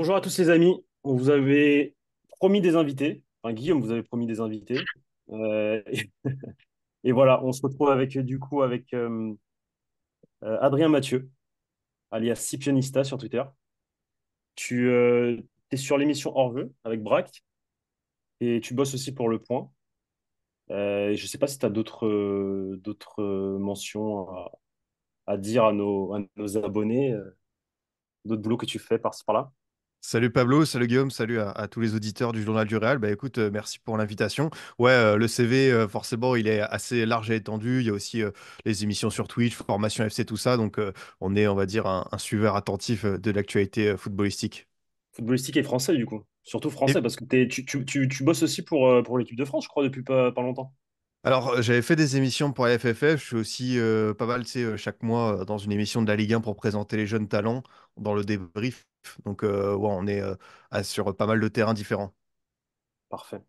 Bonjour à tous les amis. On vous avait promis des invités. Enfin, Guillaume vous avait promis des invités. Et voilà, on se retrouve avec Adrien Mathieu, alias Scipionista sur Twitter. Tu es sur l'émission Hors-Jeu avec Braque et tu bosses aussi pour Le Point. Et je ne sais pas si tu as d'autres mentions à dire à nos abonnés, d'autres boulots que tu fais par-ci par-là. Salut Pablo, salut Guillaume, salut à tous les auditeurs du Journal du Réal. Bah écoute, merci pour l'invitation. Ouais, le CV, forcément, il est assez large et étendu. Il y a aussi les émissions sur Twitch, Formation FC, tout ça. Donc, on est, on va dire, un suiveur attentif de l'actualité footballistique. Footballistique et français, du coup. Surtout Et français, parce que tu bosses aussi pour l'équipe de France, je crois, depuis pas longtemps. alors, j'avais fait des émissions pour la FFF. Je suis aussi pas mal, tu sais, chaque mois dans une émission de la Ligue 1 pour présenter les jeunes talents dans le débrief. Donc, ouais, on est sur pas mal de terrains différents. Parfait.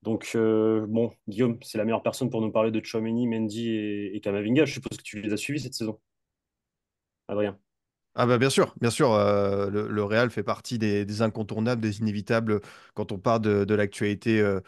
Donc, bon, Guillaume, c'est la meilleure personne pour nous parler de Tchouaméni, Mendy et Kamavinga. Je suppose que tu les as suivis cette saison, Adrien. Ah bah bien sûr, le Real fait partie des incontournables, des inévitables quand on parle de l'actualité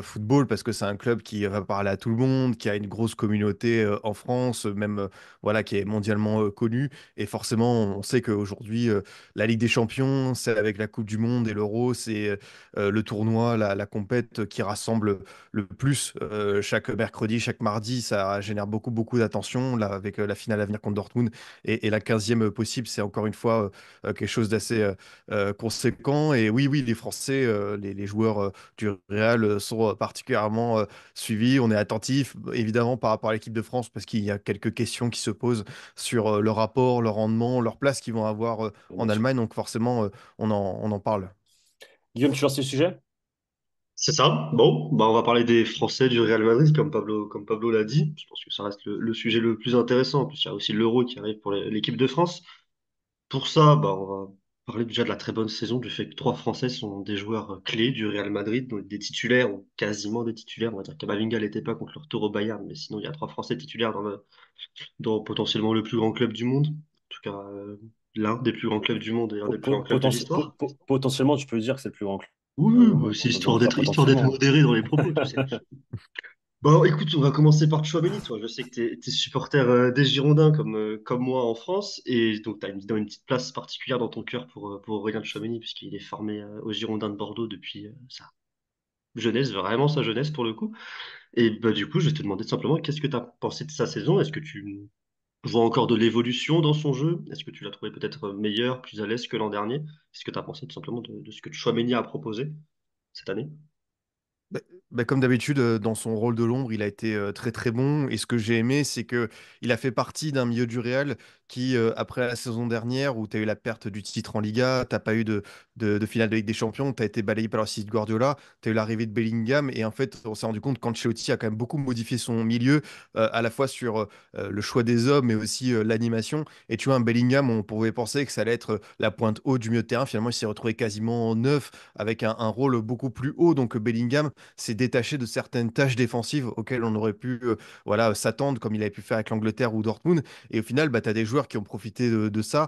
football, parce que c'est un club qui va parler à tout le monde, qui a une grosse communauté en France, même voilà, qui est mondialement connu. Et forcément, on sait qu'aujourd'hui, la Ligue des Champions, c'est avec la Coupe du Monde et l'Euro, c'est le tournoi, la compète qui rassemble le plus chaque mercredi, chaque mardi. Ça génère beaucoup d'attention, là, avec la finale à venir contre Dortmund et la 15e possible, c'est encore une fois quelque chose d'assez conséquent. Et oui, les Français, les joueurs du Real sont particulièrement suivis. On est attentif, évidemment, par rapport à l'équipe de France, parce qu'il y a quelques questions qui se posent sur leur rapport, leur rendement, leur place qu'ils vont avoir Bien en sûr. Allemagne. Donc forcément, on en parle. Guillaume, tu lances le sujet? C'est ça. Bon, bah on va parler des Français du Real Madrid, comme Pablo l'a dit. Je pense que ça reste le sujet le plus intéressant. En plus, il y a aussi l'Euro qui arrive pour l'équipe de France. Pour ça, bah, on va parler déjà de la très bonne saison, du fait que trois Français sont des joueurs clés du Real Madrid, donc des titulaires, ou quasiment des titulaires. On va dire que Camavinga l'était pas contre le Toro Bayern, mais sinon, il y a trois Français titulaires dans potentiellement le plus grand club du monde. En tout cas, l'un des plus grands clubs du monde et un des plus grands clubs de l'histoire. Potentiellement, tu peux dire que c'est le plus grand club Oui, au bah, monde. c'est Donc ça, histoire d'être potentiellement. modéré dans les propos, tu sais. Bon, écoute, on va commencer par Tchouaméni, toi. Je sais que t'es supporter des Girondins comme moi en France, et donc t'as évidemment une petite place particulière dans ton cœur pour Aurélien Tchouaméni, puisqu'il est formé aux Girondins de Bordeaux depuis sa jeunesse, vraiment sa jeunesse pour le coup. Et bah du coup, je vais te demander simplement, qu'est-ce que t'as pensé de sa saison? Est-ce que tu vois encore de l'évolution dans son jeu? Est-ce que tu l'as trouvé peut-être meilleur, plus à l'aise que l'an dernier? Qu'est-ce que t'as pensé tout simplement de ce que Tchouaméni a proposé cette année? Bah, comme d'habitude, dans son rôle de l'ombre, il a été très bon. Et ce que j'ai aimé, c'est que il a fait partie d'un milieu du Real qui, après la saison dernière, où tu as eu la perte du titre en Liga, t'as pas eu de finale de Ligue des Champions, tu as été balayé par le site Guardiola, tu as eu l'arrivée de Bellingham. Et en fait, on s'est rendu compte qu'Ancelotti a quand même beaucoup modifié son milieu, à la fois sur le choix des hommes, mais aussi l'animation. Et tu vois, un Bellingham, on pouvait penser que ça allait être la pointe haute du milieu de terrain. Finalement, il s'est retrouvé quasiment neuf, avec un rôle beaucoup plus haut. Donc, Bellingham s'est détaché de certaines tâches défensives auxquelles on aurait pu voilà, s'attendre, comme il avait pu faire avec l'Angleterre ou Dortmund. Et au final, bah, tu as des joueurs qui ont profité de ça,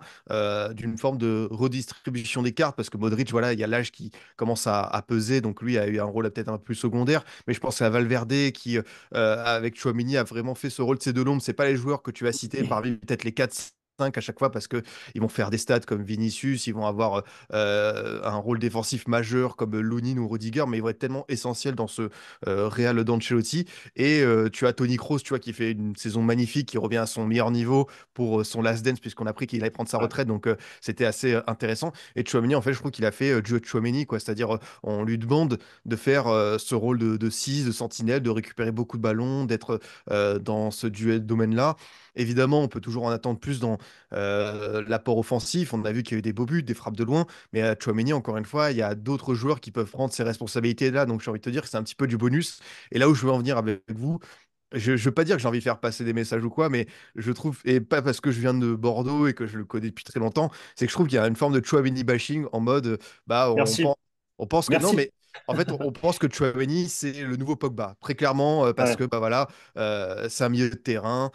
d'une forme de redistribution des cartes, parce que Modric, voilà, il y a l'âge qui commence à peser, donc lui a eu un rôle peut-être un peu plus secondaire. Mais je pense à Valverde qui, avec Chouamini, a vraiment fait ce rôle de ces deux l'ombre. C'est pas les joueurs que tu vas citer parmi peut-être les 4 5 à chaque fois, parce que ils vont faire des stats comme Vinicius, ils vont avoir un rôle défensif majeur comme Lunin ou Rudiger, mais ils vont être tellement essentiels dans ce Real d'Ancelotti. Et tu as Toni Kroos, tu vois, qui fait une saison magnifique, qui revient à son meilleur niveau pour son last dance, puisqu'on a appris qu'il allait prendre sa Ouais. retraite, donc c'était assez intéressant. Et Chouameni, en fait, je trouve qu'il a fait Joe Chouameni, quoi, c'est-à-dire on lui demande de faire ce rôle de 6, de sentinelle, de récupérer beaucoup de ballons, d'être dans ce duel domaine-là. Évidemment, on peut toujours en attendre plus dans l'apport offensif. On a vu qu'il y a eu des beaux buts, des frappes de loin. Mais à Chouameni, encore une fois, il y a d'autres joueurs qui peuvent prendre ces responsabilités-là. Donc j'ai envie de te dire que c'est un petit peu du bonus. Et là où je veux en venir avec vous, je ne veux pas dire que j'ai envie de faire passer des messages ou quoi, mais je trouve, et pas parce que je viens de Bordeaux et que je le connais depuis très longtemps, c'est que je trouve qu'il y a une forme de Chouameni bashing en mode, bah, Merci. on pense que non, mais Merci. En fait, on pense que Tchouaméni, c'est le nouveau Pogba. Très clairement, parce que Ouais, bah, voilà, c'est un milieu de terrain,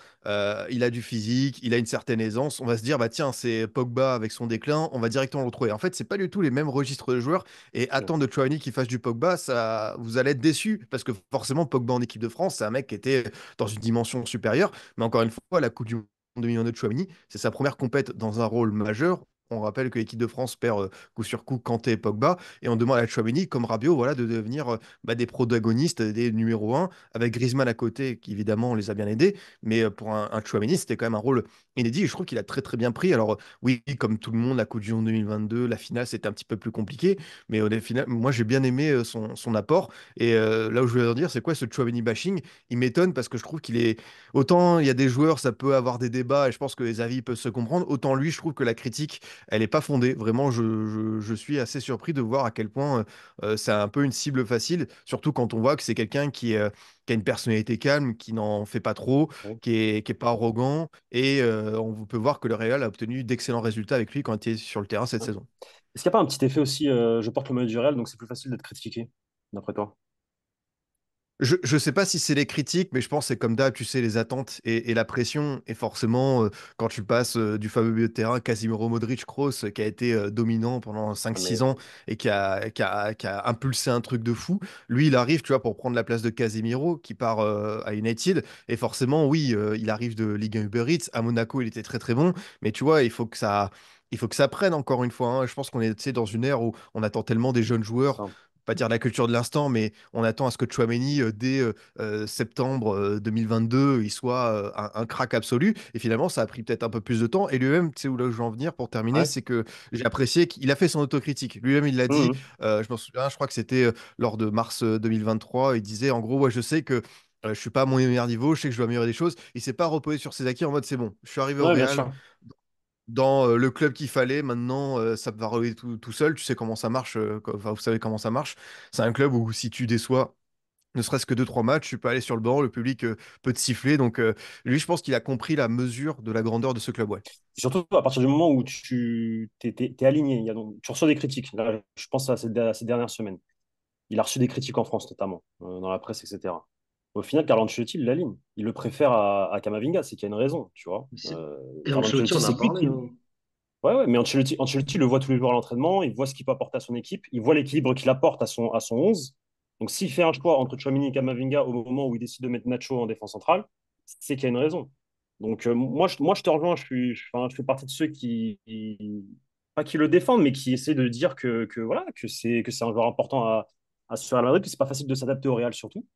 il a du physique, il a une certaine aisance. On va se dire, bah, tiens, c'est Pogba avec son déclin, on va directement le retrouver. En fait, c'est pas du tout les mêmes registres de joueurs. Et ouais, attendre de Tchouaméni qu'il fasse du Pogba, ça, vous allez être déçus. Parce que forcément, Pogba en équipe de France, c'est un mec qui était dans une dimension supérieure. Mais encore une fois, la Coupe du Monde 2022 de Tchouaméni, c'est sa première compète dans un rôle majeur. On rappelle que l'équipe de France perd coup sur coup Kanté et Pogba. Et on demande à Tchouaméni, comme Rabiot, voilà, de devenir bah, des protagonistes, des numéros un avec Griezmann à côté, qui évidemment les a bien aidés. Mais pour un Tchouaméni, c'était quand même un rôle inédit. Et je trouve qu'il a très très bien pris. Alors oui, comme tout le monde, la Coupe du Monde 2022, la finale, c'était un petit peu plus compliqué. Mais au final, moi, j'ai bien aimé son apport. Et là où je veux en dire, c'est quoi ce Tchouaméni bashing? Il m'étonne parce que je trouve qu'il est... Autant il y a des joueurs, ça peut avoir des débats, et je pense que les avis peuvent se comprendre. Autant lui, je trouve que la critique elle n'est pas fondée. Vraiment, je suis assez surpris de voir à quel point c'est un peu une cible facile, surtout quand on voit que c'est quelqu'un qui a une personnalité calme, qui n'en fait pas trop, ouais. qui est pas arrogant, et on peut voir que le Real a obtenu d'excellents résultats avec lui quand il était sur le terrain cette Ouais. saison. Est-ce qu'il n'y a pas un petit effet aussi, je porte le maillot du Real, donc c'est plus facile d'être critiqué, d'après toi? Je sais pas si c'est les critiques, mais je pense que c'est comme d'hab, tu sais, les attentes et la pression. Et forcément, quand tu passes du fameux milieu de terrain, Casemiro, Modric, Kroos, qui a été dominant pendant cinq Ah, six mais ans et qui a impulsé un truc de fou, lui, il arrive, tu vois, pour prendre la place de Casemiro, qui part à United. Et forcément, oui, il arrive de Ligue 1 Uber Eats. À Monaco, il était très très bon. Mais tu vois, il faut que ça prenne encore une fois, hein. Je pense qu'on est, tu sais, dans une ère où on attend tellement des jeunes joueurs, enfin, pas dire la culture de l'instant, mais on attend à ce que Chouameni, dès septembre 2022, il soit un crack absolu. Et finalement, ça a pris peut-être un peu plus de temps. Et lui-même, tu sais où là où je veux en venir pour terminer, ouais. c'est que j'ai apprécié qu'il a fait son autocritique. Lui-même, il l'a dit, Mhm. je m'en souviens, je crois que c'était lors de mars 2023, il disait en gros, ouais, je sais que je suis pas à mon meilleur niveau, je sais que je dois améliorer des choses. Il s'est pas reposé sur ses acquis en mode c'est bon, je suis arrivé au Ouais, bien Real sûr. dans le club qu'il fallait. Maintenant, ça va rouler tout seul. Tu sais comment ça marche. Enfin, vous savez comment ça marche. C'est un club où si tu déçois, ne serait-ce que deux trois matchs, tu peux aller sur le banc, le public peut te siffler. Donc, lui, je pense qu'il a compris la mesure de la grandeur de ce club. Ouais. Surtout à partir du moment où t'es aligné, tu reçois des critiques. Là, je pense à ces dernières semaines. Il a reçu des critiques en France, notamment, dans la presse, etc. Au final, Carlo Ancelotti, il l'aligne. Il le préfère à Camavinga, c'est qu'il y a une raison, tu vois. Et Carlo Ancelotti Ancelotti, en a c'est lui parlé, qui... hein. Ouais, ouais, mais Ancelotti le voit tous les jours à l'entraînement, il voit ce qu'il peut apporter à son équipe, il voit l'équilibre qu'il apporte à son 11. Donc, s'il fait un choix entre Tchouaméni et Camavinga au moment où il décide de mettre Nacho en défense centrale, c'est qu'il y a une raison. Donc, moi, je te rejoins, enfin, je fais partie de ceux pas qui le défendent, mais qui essaient de dire voilà, que c'est un joueur important à ce Real Madrid, que c'est pas facile de s'adapter au Real surtout,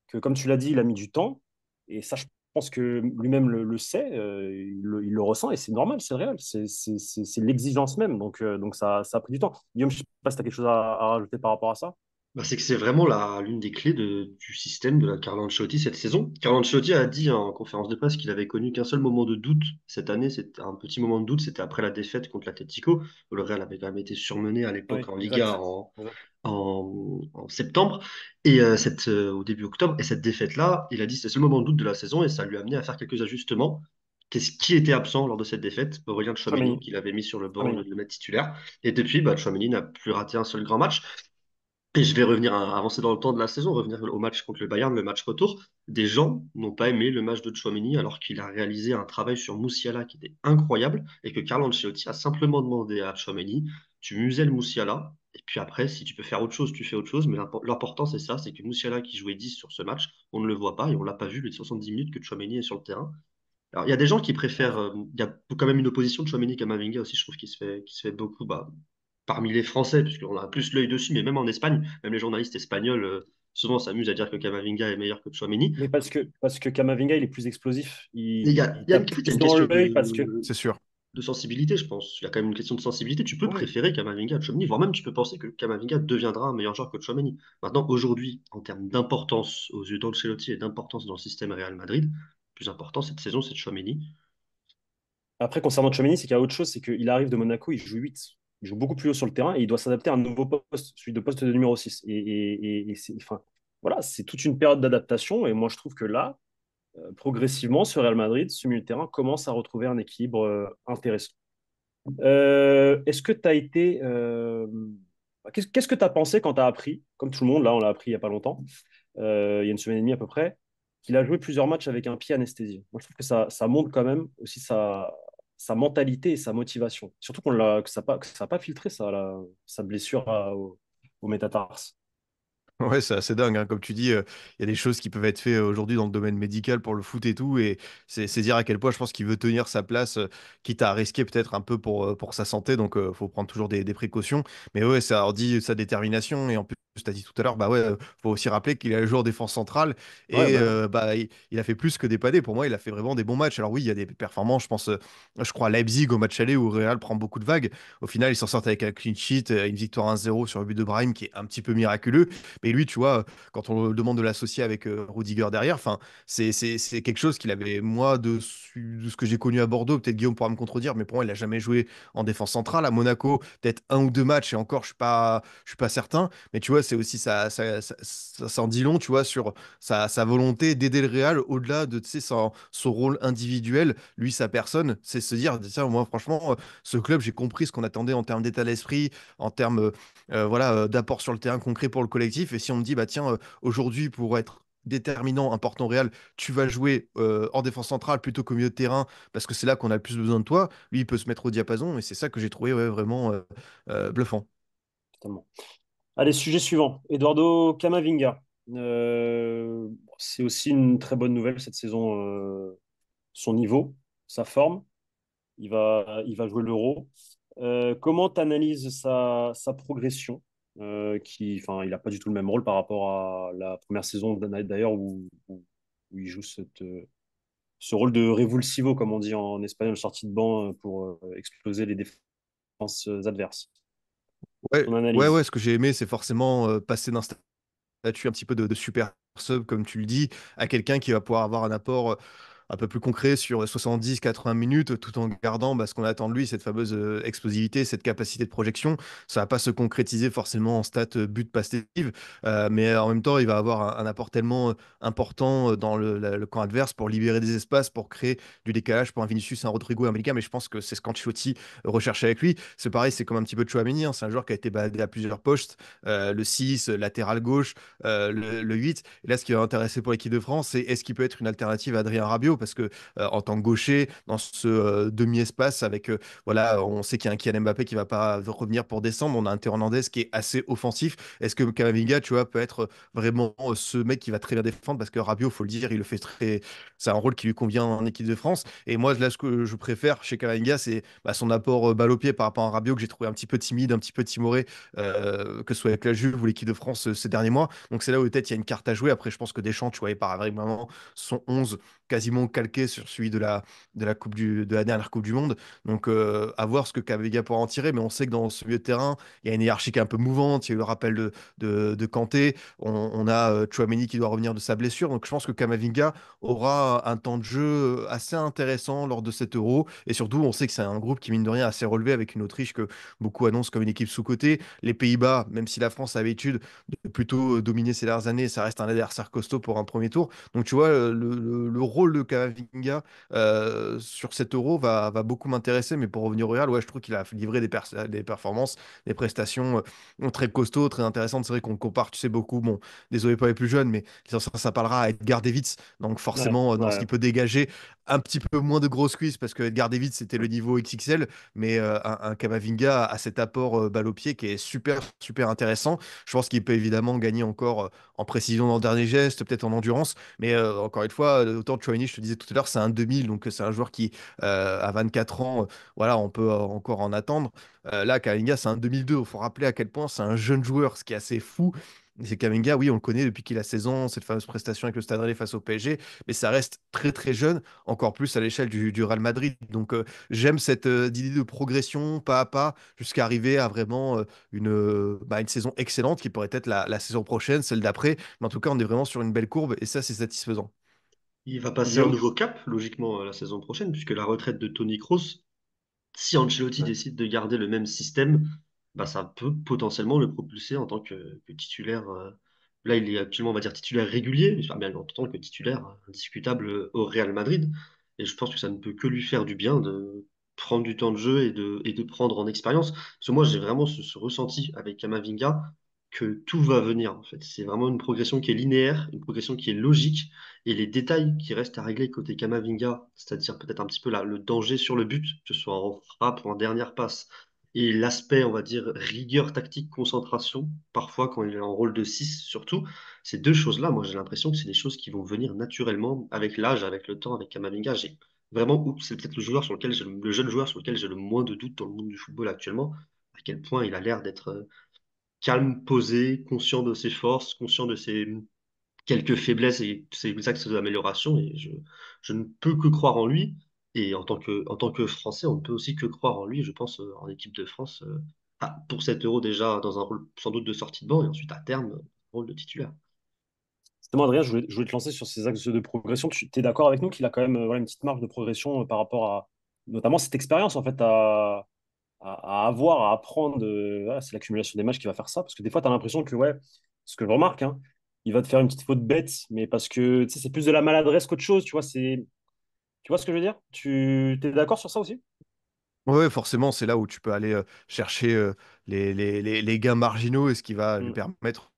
que comme tu l'as dit, il a mis du temps, et ça, je pense que lui-même le sait, il le ressent, et c'est normal, c'est le Real, c'est l'exigence même, donc ça a pris du temps. Guillaume, je sais pas si tu as quelque chose à rajouter par rapport à ça. Bah, c'est que c'est vraiment l'une des clés du système de la Carlo Ancelotti cette saison. Carlo Ancelotti a dit en conférence de presse qu'il avait connu qu'un seul moment de doute cette année. C'était un petit moment de doute, c'était après la défaite contre l'Atlético. Le Real avait quand même été surmené à l'époque Oui, en Liga exact. Exact. en septembre et au début octobre. Et cette défaite-là, il a dit que c'était le seul moment de doute de la saison et ça lui a amené à faire quelques ajustements. Qui était absent lors de cette défaite? Aurélien Tchouaméni, Tchouaméni, qu'il avait mis sur le banc de Tchouaméni. le mettre titulaire. Et depuis, bah, Tchouaméni n'a plus raté un seul grand match. Et je vais revenir avancer dans le temps de la saison, revenir au match contre le Bayern, le match retour. Des gens n'ont pas aimé le match de Tchouaméni alors qu'il a réalisé un travail sur Moussiala qui était incroyable et que Carlo Ancelotti a simplement demandé à Tchouaméni, tu muselles Moussiala et puis après, si tu peux faire autre chose, tu fais autre chose. Mais l'important, c'est ça, c'est que Moussiala qui jouait 10 sur ce match, on ne le voit pas et on l'a pas vu les 70 minutes que Tchouaméni est sur le terrain. Alors, il y a des gens qui préfèrent. Ouais. Il y a quand même une opposition de Tchouaméni-Camavinga aussi, je trouve, qui se fait beaucoup parmi les Français, puisqu'on a plus l'œil dessus, mais même en Espagne, même les journalistes espagnols souvent s'amusent à dire que Camavinga est meilleur que Tchouaméni. Mais parce que Kamavinga, il est plus explosif. Mais Il il y a tape en fait, il y a plus une dans question l'œil parce que. C'est sûr. de sensibilité, je pense. Il y a quand même une question de sensibilité. Tu peux Oui. préférer Camavinga à Tchouaméni, voire même tu peux penser que Camavinga deviendra un meilleur joueur que Tchouaméni. Maintenant, aujourd'hui, en termes d'importance aux yeux d'Ancelotti et d'importance dans le système Real Madrid, le plus important cette saison, c'est Tchouaméni. Après, concernant Tchouaméni, c'est qu'il y a autre chose, c'est qu'il arrive de Monaco, il joue 8. Il joue beaucoup plus haut sur le terrain et il doit s'adapter à un nouveau poste, celui de poste de numéro 6. Enfin, voilà, c'est toute une période d'adaptation. Et moi, je trouve que là, progressivement, ce Real Madrid, ce milieu de terrain commence à retrouver un équilibre intéressant. Est-ce que tu as été Qu'est-ce que tu as pensé quand tu as appris, comme tout le monde, là, on l'a appris il n'y a pas longtemps, il y a une semaine et demie à peu près, qu'il a joué plusieurs matchs avec un pied anesthésié. Moi, je trouve que ça montre quand même aussi sa mentalité et sa motivation. Surtout que ça n'a pas filtré sa blessure au métatarse. Ouais, c'est assez dingue, hein. Comme tu dis, il y a des choses qui peuvent être faites aujourd'hui dans le domaine médical pour le foot et tout, et c'est dire à quel point je pense qu'il veut tenir sa place, quitte à risquer peut-être un peu pour sa santé, donc faut prendre toujours des précautions. Mais ouais, ça en dit sa détermination, et en plus, tu as dit tout à l'heure, bah ouais, faut aussi rappeler qu'il a joué en défense centrale, Ouais, et bah ouais, bah, il a fait plus que dépanner. Pour moi, il a fait vraiment des bons matchs. Alors oui, il y a des performances, je crois à Leipzig au match aller où Real prend beaucoup de vagues. Au final, ils s'en sortent avec un clean sheet, une victoire 1-0 sur le but de Brahim qui est un petit peu miraculeux. Mais lui, tu vois, quand on le demande de l'associer avec Rudiger derrière, enfin, c'est quelque chose qu'il avait, moi, de ce que j'ai connu à Bordeaux, peut-être Guillaume pourra me contredire, mais pour moi, il n'a jamais joué en défense centrale. À Monaco, peut-être un ou deux matchs, et encore, je suis pas certain. Mais tu vois, c'est aussi ça en dit long, tu vois, sur sa volonté d'aider le Real au-delà de, tu sais, son rôle individuel, lui, sa personne, c'est se dire, tiens, moi, franchement, ce club, j'ai compris ce qu'on attendait en termes d'état d'esprit, en termes voilà, d'apport sur le terrain concret pour le collectif. Et si on me dit, bah tiens, aujourd'hui, pour être déterminant, important Real, tu vas jouer en défense centrale plutôt qu'au milieu de terrain, parce que c'est là qu'on a le plus besoin de toi, lui, il peut se mettre au diapason, et c'est ça que j'ai trouvé ouais, vraiment bluffant. totalement. Allez, sujet suivant. Eduardo Camavinga. C'est aussi une très bonne nouvelle cette saison, son niveau, sa forme. Il va jouer l'Euro. Comment tu analyses sa progression enfin, il n'a pas du tout le même rôle par rapport à la première saison d'ailleurs où il joue ce rôle de revulsivo, comme on dit en espagnol, sortie de banc pour exploser les défenses adverses. Ouais, Ton ouais, analyse. ouais, ce que j'ai aimé, c'est forcément passer d'un statut un petit peu de super sub, comme tu le dis, à quelqu'un qui va pouvoir avoir un apport un peu plus concret sur 70-80 minutes, tout en gardant bah, ce qu'on attend de lui, cette fameuse explosivité, cette capacité de projection. Ça va pas se concrétiser forcément en stats but passive, mais en même temps, il va avoir un apport tellement important dans le camp adverse pour libérer des espaces, pour créer du décalage pour un Vinicius, un Rodrigo, un Bellingham. Mais je pense que c'est ce qu'Ancelotti recherche avec lui. C'est pareil, c'est comme un petit peu de Chouameni, hein. C'est un joueur qui a été baladé à plusieurs postes, le 6, latéral gauche, le 8. Et là, ce qui va intéresser pour l'équipe de France, c'est est-ce qu'il peut être une alternative à Adrien Rabiot? Parce que en tant que gaucher, dans ce demi-espace, avec voilà, on sait qu'il y a un Kylian Mbappé qui va pas revenir pour décembre. On a un Théo Hernandez qui est assez offensif. Est-ce que Camavinga, tu vois, peut être vraiment ce mec qui va très bien défendre? Parce que Rabiot, faut le dire, il le fait très. C'est un rôle qui lui convient en équipe de France. Et moi, là, ce que je préfère chez Camavinga, c'est bah, son apport balle au pied par rapport à Rabiot que j'ai trouvé un petit peu timide, un petit peu timoré, que ce soit avec la Juve ou l'équipe de France ces derniers mois. Donc c'est là où peut-être il y a une carte à jouer. Après, je pense que Deschamps, tu vois, il part vraiment son 11 quasiment calqué sur celui de la dernière Coupe du Monde. Donc à voir ce que Cavega pourra en tirer. Mais on sait que dans ce milieu de terrain, il y a une hiérarchie qui est un peu mouvante. Il y a eu le rappel de Kanté. On a Chouameni qui doit revenir de sa blessure. Donc je pense que Camavinga aura un temps de jeu assez intéressant lors de cet Euro. Et surtout, on sait que c'est un groupe qui, mine de rien, assez relevé avec une Autriche que beaucoup annoncent comme une équipe sous-cotée. Les Pays-Bas, même si la France a l'habitude de plutôt dominer ces dernières années, ça reste un adversaire costaud pour un premier tour. Donc tu vois, le rôle de Camavinga sur cet Euro va beaucoup m'intéresser. Mais pour revenir au Real, ouais, je trouve qu'il a livré des performances, des prestations très costauds, très intéressantes. C'est vrai qu'on compare, tu sais, beaucoup. Bon, désolé pour les plus jeunes, mais ça parlera à Edgar Davids. Donc Ouais, forcément, dans ce ouais. qu'il peut dégager, un petit peu moins de grosses cuisses parce que Edgar Davids, c'était le niveau XXL. Mais un Camavinga a cet apport balle au pied qui est super, super intéressant. Je pense qu'il peut évidemment gagner encore en précision dans le dernier geste, peut-être en endurance. Mais encore une fois, autant Chouameni, je te disais tout à l'heure, c'est un 2000, donc c'est un joueur qui, à 24 ans, voilà, on peut encore en attendre. Là, Kamavinga, c'est un 2002. Il faut rappeler à quel point c'est un jeune joueur, ce qui est assez fou. C'est Kamavinga, oui, on le connaît depuis qu'il a 16 ans, cette fameuse prestation avec le Stade Rennais face au PSG, mais ça reste très très jeune, encore plus à l'échelle du Real Madrid. Donc j'aime cette idée de progression pas à pas jusqu'à arriver à vraiment une saison excellente qui pourrait être la saison prochaine, celle d'après. Mais en tout cas, on est vraiment sur une belle courbe et ça, c'est satisfaisant. Il va passer un Guillaume? nouveau cap, logiquement, la saison prochaine, puisque la retraite de Tony Kroos, si Ancelotti Ouais. décide de garder le même système, bah, ça peut potentiellement le propulser en tant que titulaire. Là, il est actuellement, on va dire, titulaire régulier, mais bien en tant que titulaire indiscutable au Real Madrid. Et je pense que ça ne peut que lui faire du bien prendre du temps de jeu et de prendre en expérience. Parce que moi, j'ai vraiment ce ressenti avec Kamavinga que tout va venir, en fait. C'est vraiment une progression qui est linéaire, une progression qui est logique, et les détails qui restent à régler côté Kamavinga, c'est-à-dire peut-être un petit peu le danger sur le but, que ce soit en frappe ou en dernière passe, et l'aspect, on va dire, rigueur tactique, concentration, parfois quand il est en rôle de 6 surtout, ces deux choses-là, moi j'ai l'impression que c'est des choses qui vont venir naturellement avec l'âge, avec le temps, avec Kamavinga. J'ai vraiment, c'est peut-être le joueur sur lequel le jeune joueur sur lequel j'ai le moins de doutes dans le monde du football actuellement, à quel point il a l'air d'être calme, posé, conscient de ses forces, conscient de ses quelques faiblesses et ses axes d'amélioration. Et je ne peux que croire en lui. Et en tant que Français, on ne peut aussi que croire en lui, je pense, en équipe de France, pour cet Euro déjà dans un rôle sans doute de sortie de banc et ensuite à terme, rôle de titulaire. Justement, Adrien, je voulais te lancer sur ces axes de progression. Tu es d'accord avec nous qu'il a quand même voilà, une petite marge de progression par rapport à notamment cette expérience en fait à avoir, à apprendre. Voilà, c'est l'accumulation des matchs qui va faire ça. Parce que des fois, tu as l'impression que, ouais, ce que je remarque, hein, il va te faire une petite faute bête, mais parce que tu sais, c'est plus de la maladresse qu'autre chose. Tu vois ce que je veux dire? Tu es d'accord sur ça aussi? Ouais, forcément, c'est là où tu peux aller chercher les gains marginaux et ce qui va lui Mm. permettre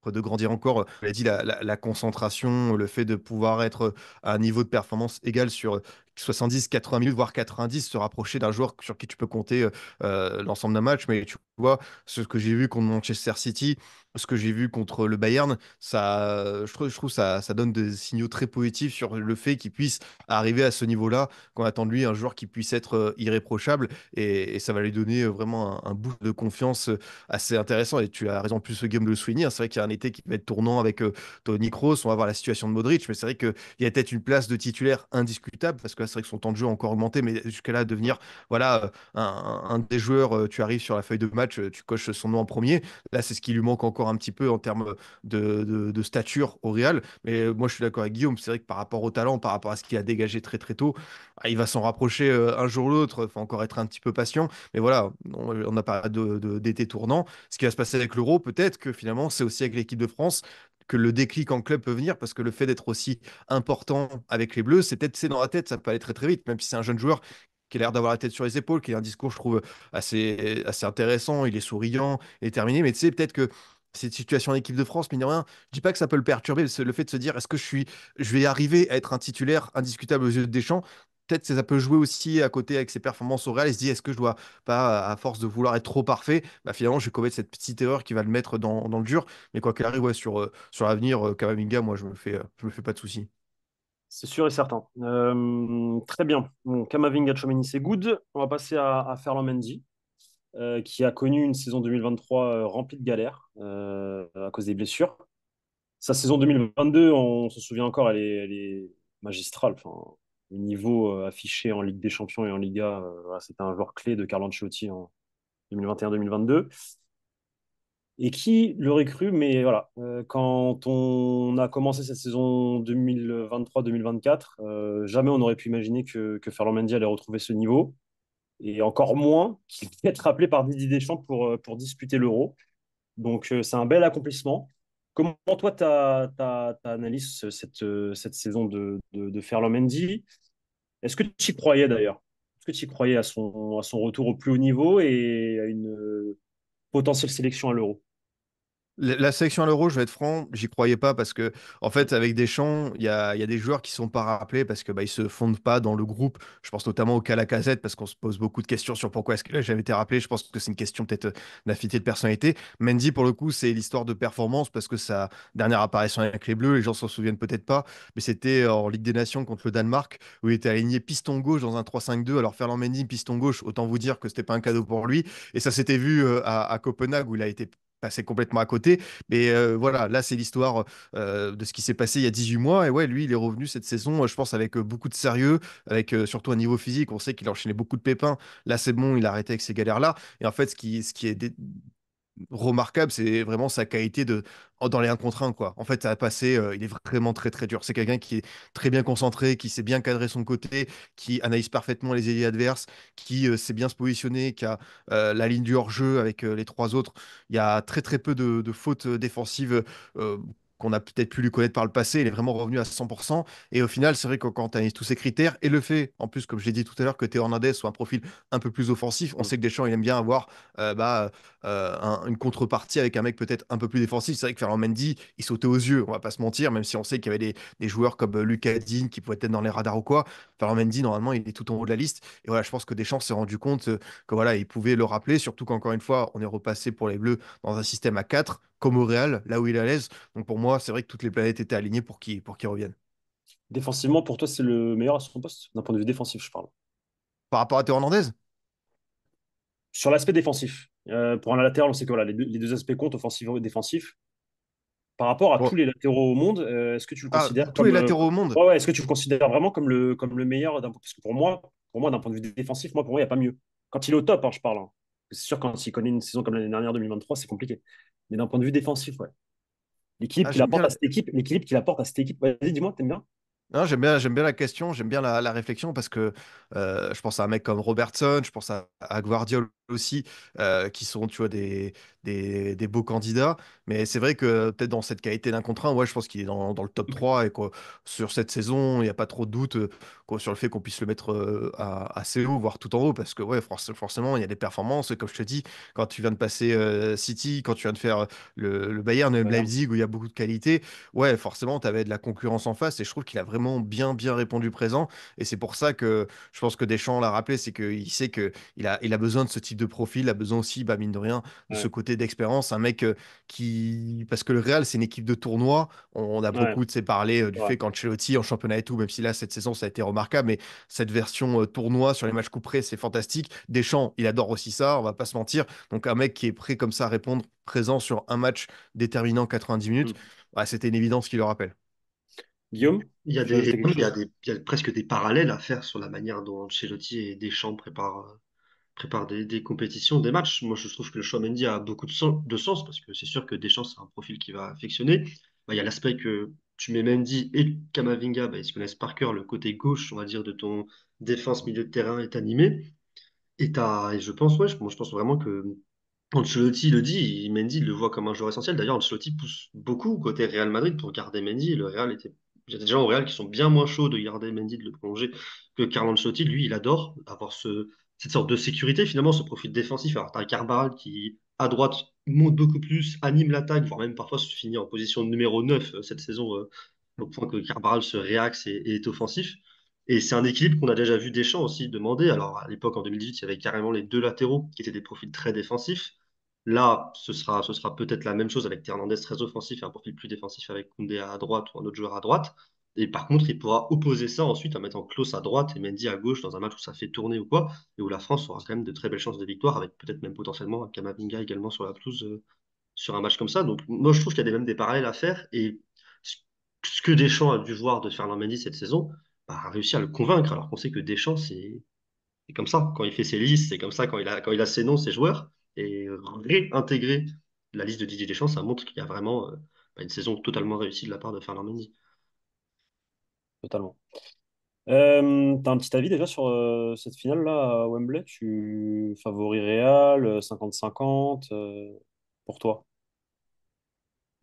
de grandir encore. On a dit la concentration, le fait de pouvoir être à un niveau de performance égal sur 70, 80 minutes, voire 90, se rapprocher d'un joueur sur qui tu peux compter l'ensemble d'un match. Mais tu vois, ce que j'ai vu contre Manchester City, ce que j'ai vu contre le Bayern, je trouve ça donne des signaux très positifs sur le fait qu'il puisse arriver à ce niveau-là, qu'on attend de lui un joueur qui puisse être irréprochable. Et ça va lui donner vraiment un boost de confiance assez intéressant. Et tu as raison, plus ce game de le souligner, hein. C'est vrai qu'il y a un été qui va être tournant avec Toni Kroos. On va voir la situation de Modric, mais c'est vrai qu'il y a peut-être une place de titulaire indiscutable parce que là, c'est vrai que son temps de jeu a encore augmenté, mais jusqu'à là, devenir voilà, un des joueurs, tu arrives sur la feuille de match, tu coches son nom en premier. Là, c'est ce qui lui manque encore un petit peu en termes de stature au Real. Mais moi, je suis d'accord avec Guillaume. C'est vrai que par rapport au talent, par rapport à ce qu'il a dégagé très très tôt, il va s'en rapprocher un jour ou l'autre. Il faut encore être un petit peu patient. Mais voilà, on a pas d'été tournant. Ce qui va se passer avec l'Euro, peut-être que finalement, c'est aussi avec l'équipe de France que le déclic en club peut venir, parce que le fait d'être aussi important avec les Bleus, c'est peut-être c'est dans la tête, ça peut aller très très vite, même si c'est un jeune joueur qui a l'air d'avoir la tête sur les épaules, qui a un discours, je trouve, assez intéressant, il est souriant, il est terminé, mais tu sais, peut-être que cette situation en équipe de France, mine de rien, je dis pas que ça peut le perturber, c'est le fait de se dire, je vais arriver à être un titulaire indiscutable aux yeux de Deschamps. Peut-être que ça peut jouer aussi à côté avec ses performances au Real. Il se dit, est-ce que je dois pas, à force de vouloir être trop parfait, bah finalement, je vais commettre cette petite erreur qui va le mettre dans le dur. Mais quoi qu'il arrive, ouais, sur l'avenir, Kamavinga, moi, je me fais pas de soucis. C'est sûr et certain. Très bien. Bon, Kamavinga, Tchouaméni, c'est good. On va passer à Ferland Mendy, qui a connu une saison 2023 remplie de galères à cause des blessures. Sa saison 2022, on se souvient encore, elle est magistrale. Enfin, le niveau affiché en Ligue des Champions et en Liga, voilà, c'était un joueur clé de Carlo Ancelotti en 2021-2022. Et qui l'aurait cru, mais voilà, quand on a commencé cette saison 2023-2024, jamais on n'aurait pu imaginer que Ferland Mendy allait retrouver ce niveau, et encore moins qu'il puisse être appelé par Didier Deschamps pour disputer l'Euro. Donc c'est un bel accomplissement. Comment toi, tu analyses cette saison de Ferland Mendy? Est-ce que tu y croyais d'ailleurs? Est-ce que tu y croyais à son retour au plus haut niveau et à une potentielle sélection à l'Euro? La sélection à l'Euro, je vais être franc, j'y croyais pas parce que, en fait, avec Deschamps, il y a des joueurs qui sont pas rappelés parce que bah, ils se fondent pas dans le groupe. Je pense notamment au cas Lacazette parce qu'on se pose beaucoup de questions sur pourquoi est-ce que là j'avais été rappelé. Je pense que c'est une question peut-être d'affinité de personnalité. Mendy, pour le coup, c'est l'histoire de performance parce que sa dernière apparition avec les Bleus, les gens s'en souviennent peut-être pas, mais c'était en Ligue des Nations contre le Danemark où il était aligné piston gauche dans un 3-5-2. Alors Ferland Mendy, piston gauche, autant vous dire que c'était pas un cadeau pour lui. Et ça s'était vu à Copenhague où il a été passé complètement à côté. Mais voilà, là, c'est l'histoire de ce qui s'est passé il y a 18 mois. Et ouais, lui, il est revenu cette saison, je pense, avec beaucoup de sérieux, avec surtout un niveau physique. On sait qu'il a enchaîné beaucoup de pépins. Là, c'est bon, il a arrêté avec ces galères-là. Et en fait, ce qui est remarquable, c'est vraiment sa qualité dans les 1 contre 1, quoi. En fait, ça a passé, il est vraiment très très dur. C'est quelqu'un qui est très bien concentré, qui sait bien cadrer son côté, qui analyse parfaitement les ailiers adverses, qui sait bien se positionner, qui a la ligne du hors-jeu avec les trois autres. Il y a très très peu de fautes défensives. euh, qu'on a peut-être pu lui connaître par le passé. Il est vraiment revenu à 100%. Et au final, c'est vrai que quand tu as tous ces critères et le fait, en plus, comme je l'ai dit tout à l'heure, que Théo Hernandez soit un profil un peu plus offensif, on Mm. sait que Deschamps, il aime bien avoir une contrepartie avec un mec peut-être un peu plus défensif. C'est vrai que Ferland Mendy, il sautait aux yeux, on va pas se mentir, même si on sait qu'il y avait des joueurs comme Lucas Digne qui pouvaient être dans les radars ou quoi. Ferland Mendy, normalement, il est tout en haut de la liste. Et voilà, je pense que Deschamps s'est rendu compte que voilà, il pouvait le rappeler, surtout qu'encore une fois, on est repassé pour les Bleus dans un système à 4 comme au Real, là où il est à l'aise. Donc pour moi, c'est vrai que toutes les planètes étaient alignées pour qu'il revienne. Défensivement, pour toi, c'est le meilleur à son poste, d'un point de vue défensif, je parle. Par rapport à Théo Hernandez, Sur l'aspect défensif, pour un latéral, on sait que voilà, les deux aspects comptent, offensif et défensif. Par rapport à bon, tous les latéraux au monde, est-ce que tu le considères tous les comme latéraux au monde, ouais, ouais, est-ce que tu le considères vraiment comme le meilleur parce que pour moi, d'un point de vue défensif, pour moi, il n'y a pas mieux. Quand il est au top, hein, je parle. Hein. C'est sûr, quand il connaît une saison comme l'année dernière, 2023, c'est compliqué. Mais d'un point de vue défensif, ouais. L'équilibre qu'il j'aime apporte bien. à cette équipe, l'équilibre qu'il apporte à cette équipe. Vas-y, dis-moi, t'aimes bien? Non, j'aime bien la question, j'aime bien la réflexion parce que je pense à un mec comme Robertson, je pense à Guardiola aussi, qui sont, tu vois, des beaux candidats. Mais c'est vrai que peut-être dans cette qualité d'un contre un, ouais, je pense qu'il est dans le top 3 et que sur cette saison, il n'y a pas trop de doute sur le fait qu'on puisse le mettre assez haut, voire tout en haut, parce que ouais, forcément, il y a des performances. Et comme je te dis, quand tu viens de passer City, quand tu viens de faire le Bayern, même Bayern. Leipzig, où il y a beaucoup de qualité, ouais, forcément, tu avais de la concurrence en face et je trouve qu'il a vraiment bien répondu présent. Et c'est pour ça que je pense que Deschamps l'a rappelé, c'est qu'il sait qu'il a besoin de ce type de profil, il a besoin aussi, bah, mine de rien, de ce Ouais, côté d'expérience. Un mec qui. Parce que le Real, c'est une équipe de tournoi. On a ouais, beaucoup de parlé du ouais, fait qu'Ancelotti en championnat et tout, même si là, cette saison, ça a été remarquable, mais cette version tournoi sur les matchs couperés, c'est fantastique. Deschamps, il adore aussi ça, on va pas se mentir. Donc, un mec qui est prêt comme ça à répondre, présent sur un match déterminant 90 minutes. Hmm. Ouais, c'était une évidence qui le rappelle. Guillaume, Il y a tu veux des, ajouter quelque non, chose? il y a presque des parallèles à faire sur la manière dont Ancelotti et Deschamps préparent des compétitions, des matchs. Moi, je trouve que le choix Mendy a beaucoup de sens parce que c'est sûr que Deschamps, c'est un profil qui va affectionner. Bah, il y a l'aspect que tu mets Mendy et Kamavinga, bah, ils se connaissent par cœur. Le côté gauche, on va dire, de ton défense milieu de terrain est animé. Et je pense, ouais, moi, je pense vraiment que Ancelotti le dit, Mendy il le voit comme un joueur essentiel. D'ailleurs, Ancelotti pousse beaucoup côté Real Madrid pour garder Mendy. Il y a des gens au Real qui sont bien moins chauds de garder Mendy, de le prolonger, que Carlo Ancelotti. Lui, il adore avoir cette sorte de sécurité, finalement, ce profil défensif. Alors, tu as Carvajal qui, à droite, monte beaucoup plus, anime l'attaque, voire même parfois se finit en position numéro 9 cette saison, au point que Carvajal se réaxe et est offensif. Et c'est un équilibre qu'on a déjà vu Deschamps aussi demander. Alors, à l'époque, en 2018, il y avait carrément les deux latéraux qui étaient des profils très défensifs. Là, ce sera peut-être la même chose avec Hernandez très offensif et un profil plus défensif avec Koundé à droite ou un autre joueur à droite. Et par contre, il pourra opposer ça ensuite en mettant Klose à droite et Mendy à gauche dans un match où ça fait tourner ou quoi, et où la France aura quand même de très belles chances de victoire, avec peut-être même potentiellement un Kamavinga également sur la pelouse sur un match comme ça. Donc moi, je trouve qu'il y a même des parallèles à faire. Et ce que Deschamps a dû voir de Fernand Mendy cette saison, bah, a réussi à le convaincre, alors qu'on sait que Deschamps, c'est comme ça. Quand il fait ses listes, c'est comme ça quand il a ses noms, ses joueurs. Et réintégrer la liste de Didier Deschamps, ça montre qu'il y a vraiment une saison totalement réussie de la part de Fernand Mendy. Totalement. T'as un petit avis déjà sur cette finale-là à Wembley? Tu favoris Real, 50-50 pour toi?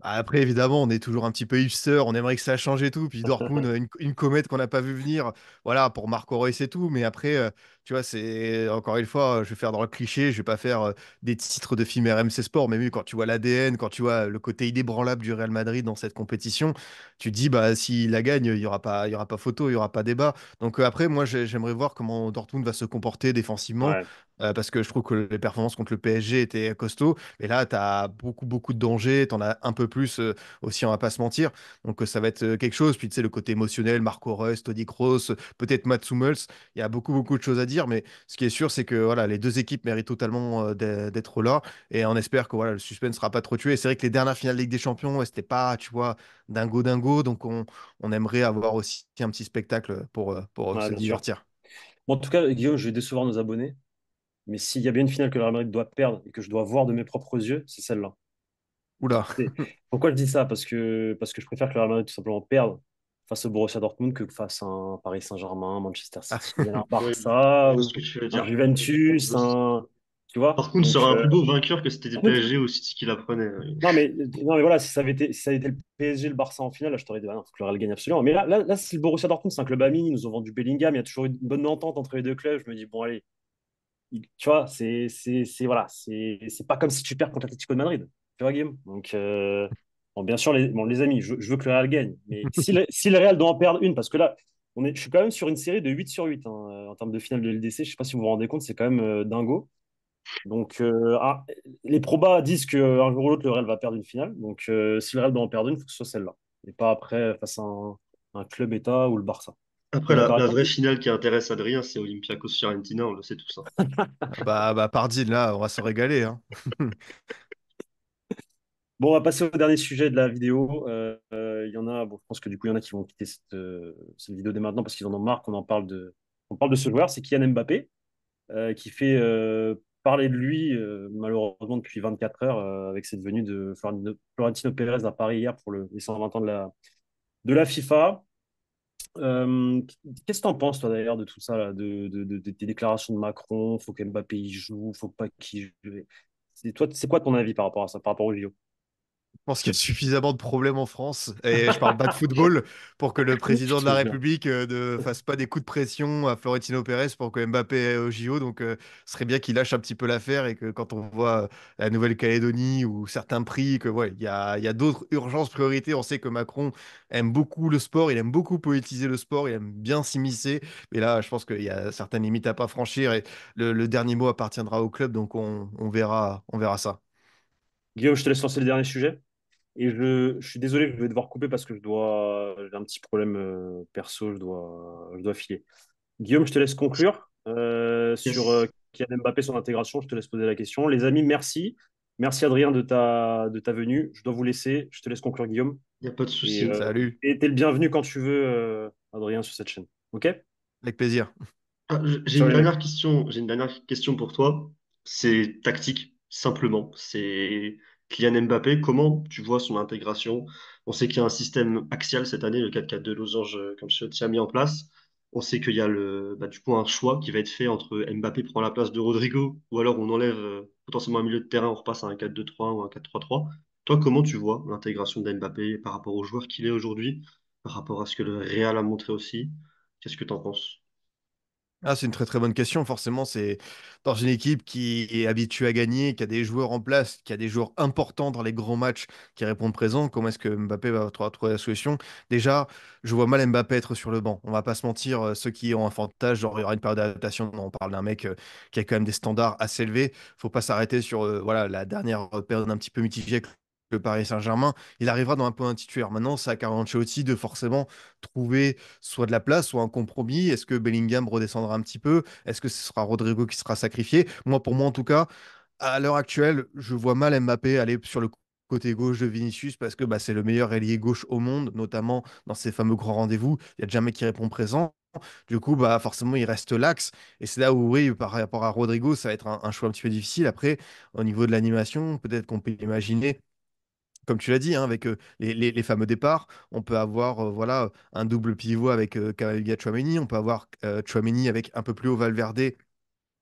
Après, évidemment, on est toujours un petit peu hipster, on aimerait que ça change et tout. Puis Dortmund, une comète qu'on n'a pas vu venir, voilà, pour Marco Reus et tout. Mais après, tu vois, c'est encore une fois, je vais faire dans le cliché, je vais pas faire des titres de films RMC Sport. Mais oui, quand tu vois l'ADN, quand tu vois le côté inébranlable du Real Madrid dans cette compétition, tu te dis, bah, s'il la gagne, il y aura pas photo, il y aura pas débat. Donc après, moi, j'aimerais voir comment Dortmund va se comporter défensivement. Ouais, Parce que je trouve que les performances contre le PSG étaient costauds. Et là, tu as beaucoup de dangers. Tu en as un peu plus aussi, on va pas se mentir. Donc, ça va être quelque chose. Puis, tu sais, le côté émotionnel, Marco Reus, Toni Kroos, peut-être Mats Hummels. Il y a beaucoup de choses à dire. Mais ce qui est sûr, c'est que voilà, les deux équipes méritent totalement d'être là. Et on espère que voilà, le suspense ne sera pas trop tué. Et c'est vrai que les dernières finales de Ligue des Champions, ouais, c'était pas, tu vois, dingo. Donc, on aimerait avoir aussi un petit spectacle pour ouais, se bien sûr. divertir. Bon, en tout cas, Guillaume, je vais décevoir nos abonnés, mais s'il y a bien une finale que le Real Madrid doit perdre et que je dois voir de mes propres yeux, c'est celle-là. Oula. Et pourquoi je dis ça? Parce que je préfère que le Real Madrid tout simplement perde face au Borussia Dortmund que face à un Paris Saint-Germain, Manchester City, un Oui, Barça je vois ce ou que tu veux un dire. Juventus, tu vois? Par contre, ce Donc, sera un plus beau vainqueur que c'était des PSG ou City qui la prenait. non, mais voilà, si ça avait été le PSG, le Barça en finale, là, je t'aurais dit, ah non, faut que le Real gagne absolument. Mais là c'est le Borussia Dortmund, c'est un club ami, ils nous ont vendu Bellingham, il y a toujours eu une bonne entente entre les deux clubs. Je me dis, bon, allez, tu vois, voilà, c'est pas comme si tu perds contre l'Atlético de Madrid, tu vois, Guillaume? Donc, bon, bien sûr, les amis, je veux que le Real gagne, mais si le Real doit en perdre une, parce que là, je suis quand même sur une série de 8 sur 8 hein, en termes de finale de LDC, je sais pas si vous vous rendez compte, c'est quand même dingo. Donc, les probas disent qu'un jour ou l'autre, le Real va perdre une finale. Donc, si le Real doit en perdre une, il faut que ce soit celle-là. Et pas après face à un club État ou le Barça. Après, T'es d'accord la avec moi? vraie finale qui intéresse Adrien, c'est Olympiakos-Fiorentina, on le sait tous, hein. Pardine, là, on va se régaler, hein. Bon, on va passer au dernier sujet de la vidéo. Il y en a, bon, je pense que du coup, il y en a qui vont quitter cette vidéo dès maintenant parce qu'ils en ont marre qu'on on parle de ce joueur. C'est Kylian Mbappé qui fait parler de lui, malheureusement, depuis 24 heures avec cette venue de Florentino Pérez à Paris hier pour les 120 ans de la FIFA. Qu'est-ce que tu en penses, toi, d'ailleurs, de tout ça, là, des déclarations de Macron? Faut que Mbappé y joue, faut pas qu'il joue. C'est quoi ton avis par rapport à ça, par rapport au JO? Je pense qu'il y a suffisamment de problèmes en France, et je parle pas de football, pour que le président de la République ne fasse pas des coups de pression à Florentino Pérez pour que Mbappé aille au JO. Donc, ce serait bien qu'il lâche un petit peu l'affaire et que quand on voit la Nouvelle-Calédonie ou certains prix, que ouais, il y a d'autres urgences, priorités. On sait que Macron aime beaucoup le sport, il aime beaucoup politiser le sport, il aime bien s'immiscer. Mais là, je pense qu'il y a certaines limites à pas franchir et le dernier mot appartiendra au club. Donc, on verra ça. Guillaume, je te laisse lancer le dernier sujet. Et je suis désolé, je vais devoir couper parce que j'ai un petit problème perso, je dois filer. Guillaume, je te laisse conclure sur Yes, Kylian Mbappé, son intégration. Je te laisse poser la question. Les amis, merci. Merci Adrien de ta venue. Je dois vous laisser. Je te laisse conclure, Guillaume. il n'y a pas de Et souci. t'es le bienvenu quand tu veux, Adrien, sur cette chaîne. OK? Avec plaisir. Ah, j'ai Ciao une les mecs. dernière question. J'ai une dernière question pour toi. C'est tactique, simplement. C'est Kylian Mbappé. Comment tu vois son intégration? On sait qu'il y a un système axial cette année, le 4-4-2 losange, comme Ancelotti a mis en place. On sait qu'il y a du coup un choix qui va être fait entre Mbappé prend la place de Rodrigo ou alors on enlève potentiellement un milieu de terrain, on repasse à un 4-2-3 ou un 4-3-3. Toi, comment tu vois l'intégration d'Mbappé par rapport au joueur qu'il est aujourd'hui, par rapport à ce que le Real a montré aussi? Qu'est-ce que tu en penses? Ah, c'est une très très bonne question. Forcément, c'est dans une équipe qui est habituée à gagner, qui a des joueurs en place, qui a des joueurs importants dans les grands matchs qui répondent présent. Comment est-ce que Mbappé va trouver la solution? Déjà, je vois mal Mbappé être sur le banc. On va pas se mentir, ceux qui ont un avantage, genre il y aura une période d'adaptation. On parle d'un mec qui a quand même des standards assez élevés. Faut pas s'arrêter sur voilà, la dernière période un petit peu mitigée avec le Paris Saint-Germain. Il arrivera dans un peu un titulaire. Maintenant, c'est à Carlo Ancelotti de forcément trouver soit de la place, soit un compromis. Est-ce que Bellingham redescendra un petit peu? Est-ce que ce sera Rodrigo qui sera sacrifié? Pour moi en tout cas, à l'heure actuelle, je vois mal Mbappé aller sur le côté gauche de Vinicius parce que c'est le meilleur ailier gauche au monde, notamment dans ces fameux grands rendez-vous. Il n'y a jamais qui répond présent. Du coup, forcément, il reste l'axe. Et c'est là où, oui, par rapport à Rodrigo, ça va être un choix un petit peu difficile. Après, au niveau de l'animation, peut-être qu'on peut imaginer comme tu l'as dit, hein, avec les fameux départs, on peut avoir voilà, un double pivot avec Kamavinga Tchouaméni, on peut avoir Tchouaméni avec un peu plus haut Valverde,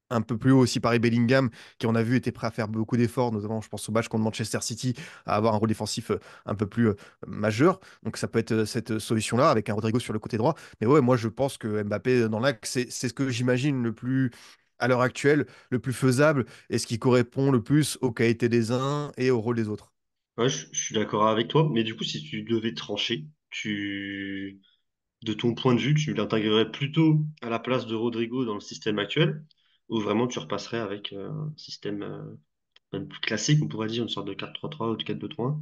un peu plus haut aussi Paris Bellingham, qui on a vu était prêt à faire beaucoup d'efforts, notamment je pense au match contre Manchester City, à avoir un rôle défensif un peu plus majeur. Donc ça peut être cette solution-là avec un Rodrigo sur le côté droit. Mais ouais, moi je pense que Mbappé dans l'axe, c'est ce que j'imagine le plus à l'heure actuelle, le plus faisable et ce qui correspond le plus aux qualités des uns et au rôle des autres. Ouais, je suis d'accord avec toi, mais du coup, si tu devais trancher, de ton point de vue, tu l'intégrerais plutôt à la place de Rodrigo dans le système actuel, ou vraiment tu repasserais avec un système même plus classique, on pourrait dire une sorte de 4-3-3 ou de 4-2-3-1?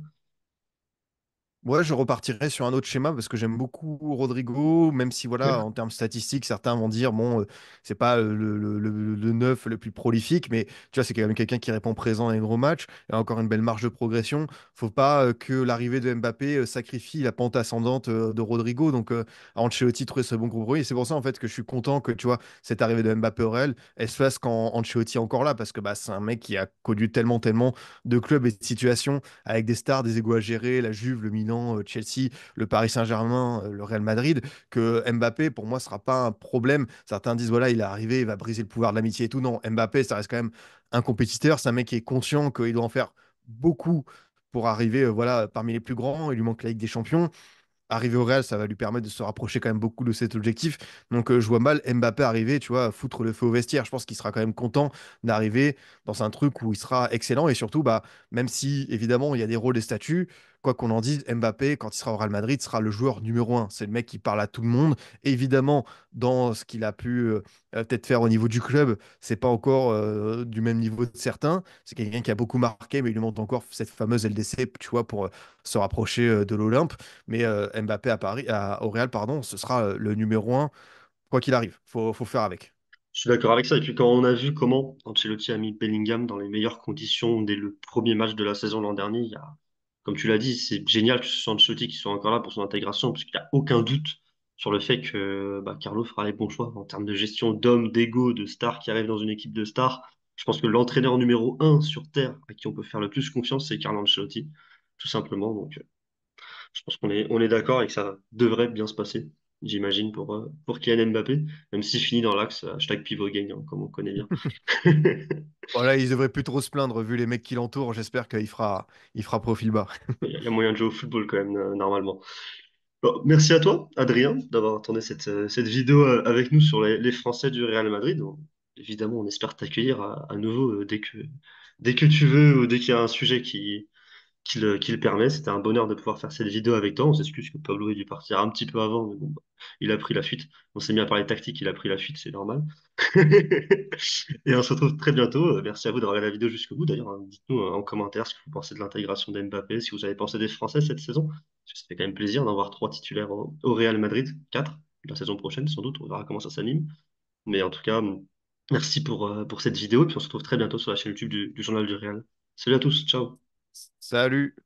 Ouais, je repartirais sur un autre schéma parce que j'aime beaucoup Rodrigo, même si voilà, Ok. en termes statistiques, certains vont dire bon, c'est pas le neuf le plus prolifique, mais tu vois, c'est quand même quelqu'un qui répond présent dans les gros matchs. Il y a encore une belle marge de progression. Faut pas que l'arrivée de Mbappé sacrifie la pente ascendante de Rodrigo. Donc, Ancelotti trouvait ce bon compromis. Et c'est pour ça en fait que je suis content que tu vois cette arrivée de Mbappé au Real, elle se fasse quand Ancelotti est encore là, parce que c'est un mec qui a connu tellement de clubs et de situations avec des stars, des égos à gérer, la Juve, le Milan, Milan, Chelsea, le Paris Saint-Germain, le Real Madrid, que Mbappé, pour moi, sera pas un problème. Certains disent, voilà, il est arrivé, il va briser le pouvoir de l'amitié et tout. Non, Mbappé, ça reste quand même un compétiteur. C'est un mec qui est conscient qu'il doit en faire beaucoup pour arriver voilà, parmi les plus grands. Il lui manque la Ligue des Champions. Arriver au Real, ça va lui permettre de se rapprocher quand même beaucoup de cet objectif. Donc je vois mal Mbappé arriver, tu vois, foutre le feu au vestiaire. Je pense qu'il sera quand même content d'arriver dans un truc où il sera excellent. Et surtout, bah, même si évidemment il y a des rôles et statuts, quoi qu'on en dise, Mbappé, quand il sera au Real Madrid, sera le joueur numéro un. C'est le mec qui parle à tout le monde. Évidemment, dans ce qu'il a pu peut-être faire au niveau du club, c'est pas encore du même niveau de certains. C'est quelqu'un qui a beaucoup marqué, mais il lui manque encore cette fameuse LDC, tu vois, pour se rapprocher de l'Olympe. Mais Mbappé à Paris, au Real, pardon, ce sera le numéro un, quoi qu'il arrive. Faut faire avec. Je suis d'accord avec ça. Et puis quand on a vu comment Ancelotti a mis Bellingham dans les meilleures conditions dès le premier match de la saison l'an dernier, comme tu l'as dit, c'est génial que ce soit Ancelotti qui soit encore là pour son intégration, parce qu'il n'y a aucun doute sur le fait que Carlo fera les bons choix en termes de gestion d'hommes, d'ego, de stars qui arrivent dans une équipe de stars. Je pense que l'entraîneur numéro un sur Terre à qui on peut faire le plus confiance, c'est Carlo Ancelotti, tout simplement. Donc, je pense qu'on est d'accord et que ça devrait bien se passer, j'imagine, pour Kylian Mbappé, même s'il finit dans l'axe, hashtag pivot gagne, hein, comme on connaît bien. Voilà, il devrait plus trop se plaindre vu les mecs qui l'entourent. J'espère qu'il fera profil bas. Il y a moyen de jouer au football quand même, normalement. Bon, merci à toi, Adrien, d'avoir tourné cette vidéo avec nous sur les Français du Real Madrid. Évidemment, on espère t'accueillir à nouveau dès que tu veux ou dès qu'il y a un sujet qui le permet. C'était un bonheur de pouvoir faire cette vidéo avec toi. On s'excuse que Pablo ait dû partir un petit peu avant, mais bon, bah, il a pris la fuite. On s'est mis à parler tactique, il a pris la fuite, c'est normal. Et on se retrouve très bientôt. Merci à vous d'avoir regardé la vidéo jusqu'au bout. D'ailleurs, hein, dites-nous en commentaire ce que vous pensez de l'intégration d'Mbappé, si vous avez pensé des Français cette saison. Parce que ça fait quand même plaisir d'en voir trois titulaires au Real Madrid, quatre la saison prochaine, sans doute. On verra comment ça s'anime. Mais en tout cas, merci pour cette vidéo. Et puis on se retrouve très bientôt sur la chaîne YouTube du Journal du Real. Salut à tous, ciao. Salut!